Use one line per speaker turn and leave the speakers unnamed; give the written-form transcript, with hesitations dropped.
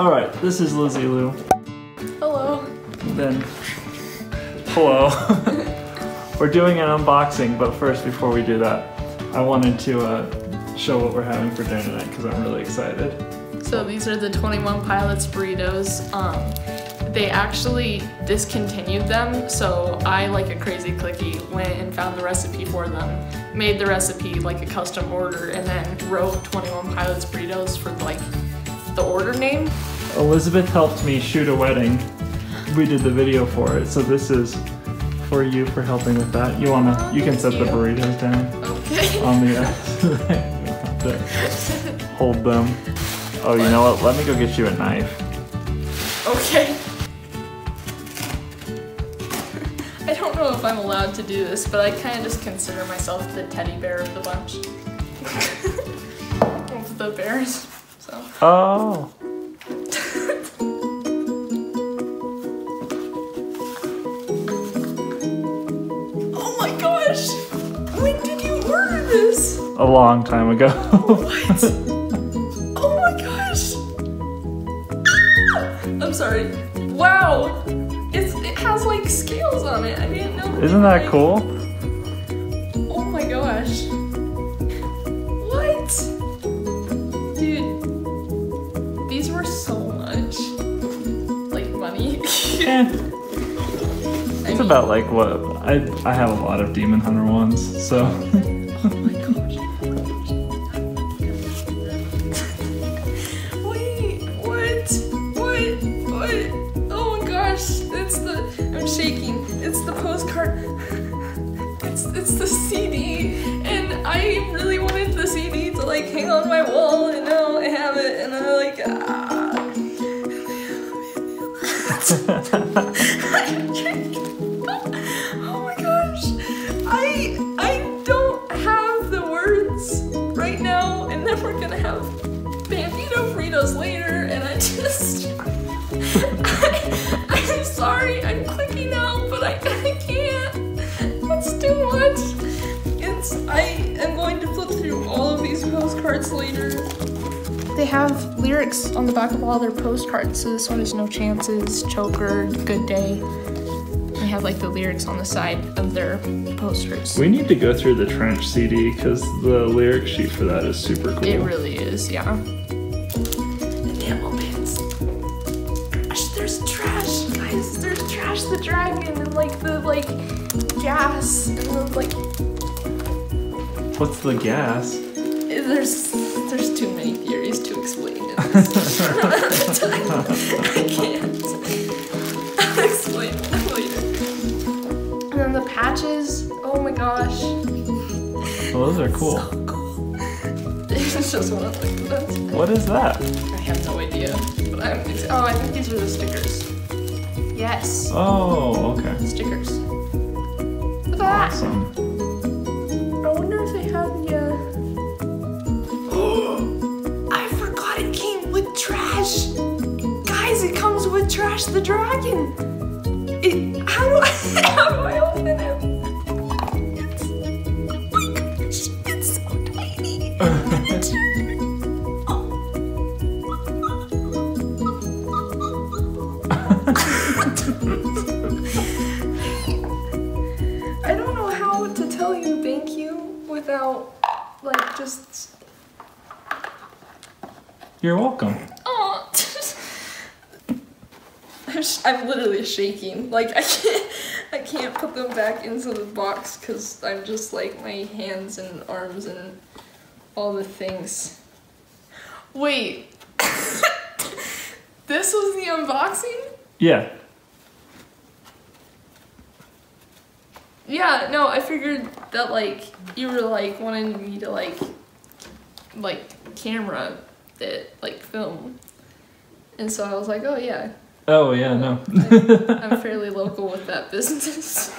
Alright, this is Lizzie Lou.
Hello.
Then, hello. We're doing an unboxing, but first, before we do that, I wanted to show what we're having for dinner tonight because I'm really excited.
So these are the 21 Pilots burritos. They actually discontinued them, so I, like a crazy clicky, went and found the recipe for them, made the recipe like a custom order, and then wrote 21 Pilots burritos for like the order name.
Elizabeth helped me shoot a wedding. We did the video for it, so this is for you for helping with that. You can set the burritos down.
Okay.
On the you have to hold them. Oh, you know what? Let me go get you a knife.
Okay. I don't know if I'm allowed to do this, but I kind of just consider myself the teddy bear of the bunch. Of the bears, so.
Oh.
Oh my gosh! When did you order this?
A long time ago.
What? Oh my gosh! Ah! I'm sorry. Wow! It has like scales on it. I didn't know.
Isn't that cool?
Oh my gosh. What? Dude, these were so much. Like money.
It's about like what? I have a lot of Demon Hunter ones, so.
Oh my gosh. Wait, what? Oh my gosh, I'm shaking. It's the postcard. It's the CD, and I really wanted the CD to like hang on my wall, and now I have it, and I'm like, oh my gosh, I don't have the words right now, and then we're gonna have Bambino burritos later, and I just, I'm sorry, I'm clicking out, but I can't. That's too much. I am going to flip through all of these postcards later. They have lyrics on the back of all their postcards, so this one is No Chances, Choker, Good Day. They have like the lyrics on the side of their posters.
We need to go through the Trench CD because the lyric sheet for that is super cool.
It really is, yeah. Enamel pins. Gosh, there's trash, guys. There's Trash the Dragon and like the gas and the like.
What's the gas?
There's too many theories to explain in this short amount of time. I can't. I'll explain them later. And then the patches. Oh my gosh.
Well, those are cool.
So cool. It's just one of like that.
What is that?
I have no idea. But I think these are the stickers. Yes.
Oh, okay.
Stickers. Look at that.
Awesome.
I wonder if they have the. I forgot it came with Trash. Guys, it comes with Trash the Dragon. How do I open it? Oh my gosh, it's so tiny. I don't know how to tell you thank you without, like, just...
You're welcome.
Oh, I'm literally shaking. Like, I can't put them back into the box because I'm just, like, my hands and arms and all the things. Wait. This was the unboxing?
Yeah.
Yeah, no, I figured that, like, you were, like, wanting me to, like, camera it, like, film. And so I was like, oh, yeah.
Oh, yeah, no.
I'm fairly local with that business.